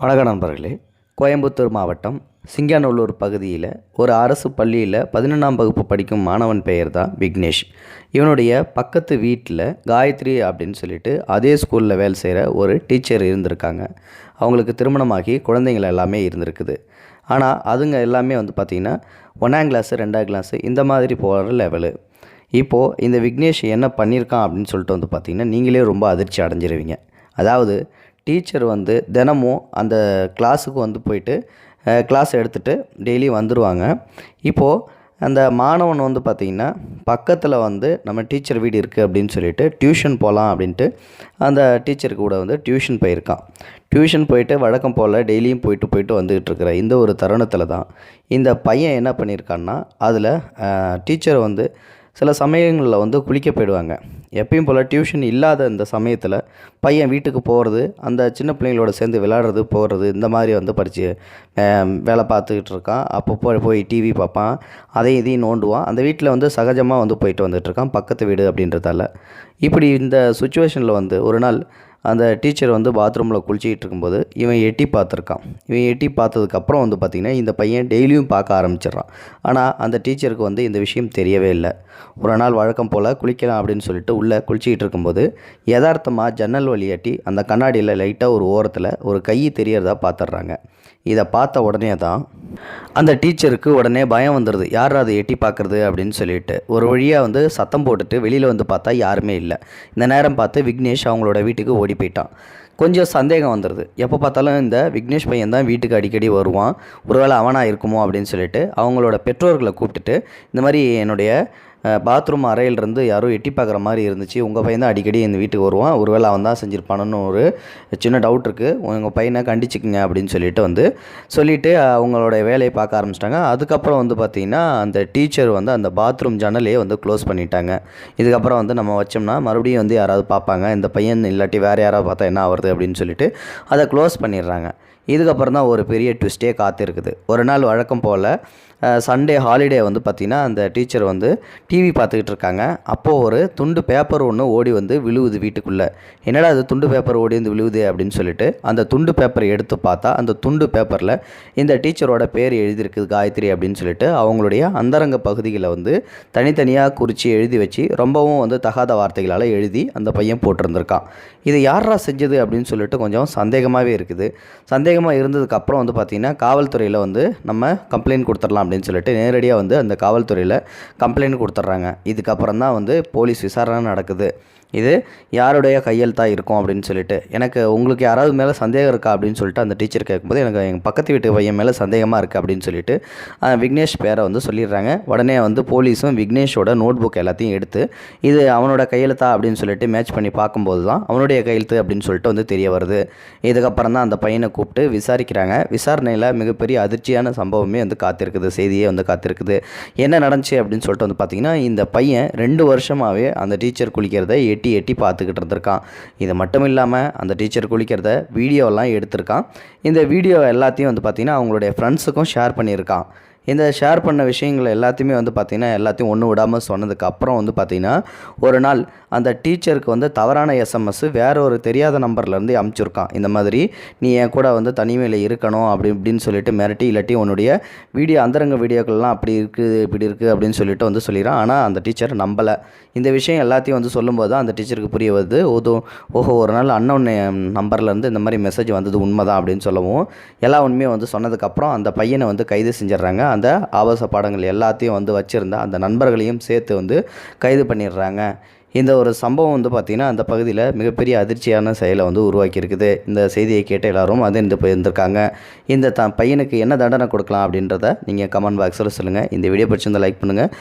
வணக்கம் நண்பர்களே. கோயம்புத்தூர் மாவட்டம் சிங்காநல்லூர் பகுதியில் ஒரு அரசு பள்ளியில் 11ஆம் வகுப்பு படிக்கும் மாணவன் பெயர் தான் விக்னேஷ். இவனுடைய பக்கத்து வீட்டில் காயத்ரி அப்படின்னு சொல்லிட்டு அதே ஸ்கூலில் வேலை செய்கிற ஒரு டீச்சர் இருந்திருக்காங்க. அவங்களுக்கு திருமணமாகி குழந்தைங்கள் எல்லாமே இருந்திருக்குது. ஆனால் அதுங்க எல்லாமே பார்த்திங்கன்னா 1ஆம் கிளாஸு 2ஆம் கிளாஸு இந்த மாதிரி போகிற லெவலு. இப்போது இந்த விக்னேஷ் என்ன பண்ணியிருக்கான் அப்படின்னு சொல்லிட்டு பார்த்திங்கன்னா நீங்களே ரொம்ப அதிர்ச்சி அடைஞ்சிருவீங்க. அதாவது டீச்சர் தினமும் அந்த கிளாஸுக்கு போயிட்டு கிளாஸ் எடுத்துகிட்டு டெய்லி வந்துடுவாங்க. இப்போது அந்த மாணவன் பார்த்திங்கன்னா பக்கத்தில் நம்ம டீச்சர் வீடு இருக்குது அப்படின்னு சொல்லிட்டு டியூஷன் போகலாம் அப்படின்ட்டு அந்த டீச்சருக்கு கூட டியூஷன் போயிருக்கான். டியூஷன் போயிட்டு வழக்கம் போல் டெய்லியும் போயிட்டு வந்துக்கிட்டு இருக்கிற இந்த ஒரு தருணத்தில் தான் இந்த பையன் என்ன பண்ணியிருக்கான்னா, அதில் டீச்சர் சில சமயங்களில் குளிக்க போயிடுவாங்க. எப்பயும் போல் டியூஷன் இல்லாத இந்த சமயத்தில் பையன் வீட்டுக்கு போகிறது, அந்த சின்ன பிள்ளைங்களோட சேர்ந்து விளையாடுறது போகிறது இந்த மாதிரி படித்து வேலை பார்த்துக்கிட்டு இருக்கான். அப்பப்போ போய் டிவி பார்ப்பான், அதையும் இதையும் நோண்டுவான். அந்த வீட்டில் சகஜமாக போயிட்டு வந்துட்டுருக்கான், பக்கத்து வீடு அப்படின்றதால. இப்படி இந்த சுச்சுவேஷனில் ஒரு நாள் அந்த டீச்சர் பாத்ரூமில் குளிச்சிக்கிட்டு இருக்கும்போது இவன் எட்டி பார்த்துருக்கான். இவன் எட்டி பார்த்ததுக்கப்புறம் பார்த்திங்கன்னா இந்த பையன் டெய்லியும் பார்க்க ஆரம்பிச்சிடுறான். ஆனால் அந்த டீச்சருக்கு இந்த விஷயம் தெரியவே இல்லை. ஒரு நாள் வழக்கம் போல் குளிக்கலாம் அப்படின்னு சொல்லிட்டு உள்ளே குளிச்சிக்கிட்டு இருக்கும்போது யதார்த்தமாக ஜன்னல் வழியாட்டி அந்த கண்ணாடியில் லைட்டாக ஒரு ஓரத்தில் ஒரு கை தெரியறதா பார்த்துட்றாங்க. இதை பார்த்த உடனே தான் அந்த டீச்சருக்கு உடனே பயம் வந்துடுது. யார் அதை எட்டி பார்க்குறது அப்படின்னு சொல்லிட்டு ஒரு வழியாக சத்தம் போட்டுட்டு வெளியில் பார்த்தா யாருமே இல்லை. இந்த நேரம் பார்த்து விக்னேஷ் அவங்களோட வீட்டுக்கு ஓடி போயிட்டான். கொஞ்சம் சந்தேகம் வந்துடுது. எப்போ பார்த்தாலும் இந்த விக்னேஷ் பையன் தான் வீட்டுக்கு அடிக்கடி வருவான், ஒருவேளை அவனாக இருக்குமோ அப்படின்னு சொல்லிட்டு அவங்களோட பெற்றோர்களை கூப்பிட்டுட்டு இந்த மாதிரி என்னுடைய பாத்ரூம் அறையிலிருந்து யாரோ எட்டி பார்க்குற மாதிரி இருந்துச்சு, உங்கள் பையன் தான் அடிக்கடி இந்த வீட்டுக்கு வருவான், ஒருவேளை அவன் தான் செஞ்சுருப்பானு ஒரு சின்ன டவுட் இருக்குது, உங்கள் பையனை கண்டிச்சிக்குங்க அப்படின்னு சொல்லிவிட்டு அவங்களோட வேலையை பார்க்க ஆரம்பிச்சிட்டாங்க. அதுக்கப்புறம் பார்த்திங்கன்னா அந்த டீச்சர் அந்த பாத்ரூம் ஜன்னலையே க்ளோஸ் பண்ணிட்டாங்க. இதுக்கப்புறம் நம்ம வச்சோம்னா மறுபடியும் யாராவது பார்ப்பாங்க, இந்த பையன் இல்லாட்டி வேறு யாராவது பார்த்தா என்ன ஆகுறது அப்படின்னு சொல்லிட்டு அதை க்ளோஸ் பண்ணிடுறாங்க. இதுக்கப்புறம் தான் ஒரு பெரிய ட்விஸ்ட்டே காத்திருக்குது. ஒரு நாள் வழக்கம் போல் சண்டே ஹாலிடே பார்த்திங்கன்னா அந்த டீச்சர் டிவி பார்த்துக்கிட்டு இருக்காங்க. அப்போது ஒரு துண்டு பேப்பர் ஒன்று ஓடி விழுவுது வீட்டுக்குள்ளே. என்னடா அது துண்டு பேப்பர் ஓடி விழுவுது அப்படின்னு சொல்லிட்டு அந்த துண்டு பேப்பரை எடுத்து பார்த்தா அந்த துண்டு பேப்பரில் இந்த டீச்சரோட பேர் எழுதியிருக்குது, காயத்ரி அப்படின்னு சொல்லிட்டு அவங்களுடைய அந்தரங்க பகுதிகளை தனித்தனியாக குறித்து எழுதி வச்சு ரொம்பவும் தகாத வார்த்தைகளால் எழுதி அந்த பையன் போட்டிருந்திருக்கான். இது யாரா செஞ்சது அப்படின்னு சொல்லிட்டு கொஞ்சம் சந்தேகமாகவே இருக்குது. சந்தேகமாக இருந்ததுக்கப்புறம் பார்த்திங்கன்னா காவல்துறையில் நம்ம கம்ப்ளைண்ட் கொடுத்துடலாம் அப்படின்னு சொல்லிட்டு நேரடியாக அந்த காவல்துறையில் கம்ப்ளைண்ட் கொடுத்துட்றாங்க. இதுக்கப்புறம் தான் போலீஸ் விசாரணை நடக்குது. இது யாருடைய கையெழுத்தாக இருக்கும் அப்படின்னு சொல்லிட்டு எனக்கு உங்களுக்கு யாராவது மேலே சந்தேகம் இருக்கா அப்படின்னு சொல்லிட்டு அந்த டீச்சர் கேட்கும்போது எனக்கு எங்கள் பக்கத்து வீட்டு பையன் மேலே சந்தேகமாக இருக்குது அப்படின்னு சொல்லிட்டு விக்னேஷ் பேரை சொல்லிடுறாங்க. உடனே போலீஸும் விக்னேஷோட நோட் புக் எல்லாத்தையும் எடுத்து இது அவனோட கையெழுத்தா அப்படின்னு சொல்லிட்டு மேட்ச் பண்ணி பார்க்கும்போது தான் அவனுடைய கையெழுத்து அப்படின்னு சொல்லிட்டு தெரிய வருது. இதுக்கப்புறம் தான் அந்த பையனை கூப்பிட்டு விசாரிக்கிறாங்க. விசாரணையில் மிகப்பெரிய அதிர்ச்சியான சம்பவமே காத்திருக்குது, செய்தியே காத்திருக்குது. என்ன நடந்துச்சு அப்படின்னு சொல்லிட்டு பார்த்திங்கன்னா இந்த பையன் 2 வருஷமாகவே அந்த டீச்சர் குளிக்கிறதை எட்டி பார்த்துக்கிட்டு இருந்திருக்கான். இது மட்டும் இல்லாமல் அந்த டீச்சர் குளிக்கிறத வீடியோலாம் எடுத்திருக்கான். இந்த வீடியோ எல்லாத்தையும் பார்த்திங்கன்னா அவங்களுடைய ஃப்ரெண்ட்ஸுக்கும் ஷேர் பண்ணியிருக்கான். இந்த ஷேர் பண்ண விஷயங்கள் எல்லாத்தையுமே பார்த்திங்கன்னா எல்லாத்தையும் ஒன்று விடாமல் சொன்னதுக்கப்புறம் பார்த்திங்கன்னா ஒரு நாள் அந்த டீச்சருக்கு தவறான எஸ்எம்எஸ் வேறு ஒரு தெரியாத நம்பர்லேருந்து அமுச்சிருக்கான். இந்த மாதிரி நீ என் கூட தனிமையில் இருக்கணும் அப்படி இப்படின்னு சொல்லிட்டு மிரட்டி, இல்லாட்டி உன்னுடைய அந்தரங்க வீடியோக்கள்லாம் அப்படி இருக்குது இப்படி இருக்குது அப்படின்னு சொல்லிட்டு சொல்லிடுறான். ஆனால் அந்த டீச்சர் நம்பலை. இந்த விஷயம் எல்லாத்தையும் சொல்லும்போது தான் அந்த டீச்சருக்கு புரிய வருது. ஓஹோ ஒரு நாள் அன்னோன் நம்பர்லேருந்து இந்த மாதிரி மெசேஜ் வந்தது உண்மைதான் அப்படின்னு சொல்லவும் எல்லா உண்மையும் சொன்னதுக்கப்புறம் அந்த பையனை கைது செஞ்சிடறாங்க. அந்த ஆபாச படங்கள் எல்லாத்தையும் வச்சுருந்த அந்த நண்பர்களையும் சேர்த்து கைது பண்ணிடுறாங்க. இந்த ஒரு சம்பவம் பார்த்திங்கன்னா அந்த பகுதியில் மிகப்பெரிய அதிர்ச்சியான செயலை உருவாக்கியிருக்குது. இந்த செய்தியை கேட்ட எல்லோரும் அதிர்ந்து போயிருந்திருக்காங்க. இந்த பையனுக்கு என்ன தண்டனை கொடுக்கலாம் அப்படின்றத நீங்கள் கமெண்ட் பாக்ஸில் சொல்லுங்கள். இந்த வீடியோ பிடிச்சிருந்தால் லைக் பண்ணுங்கள்.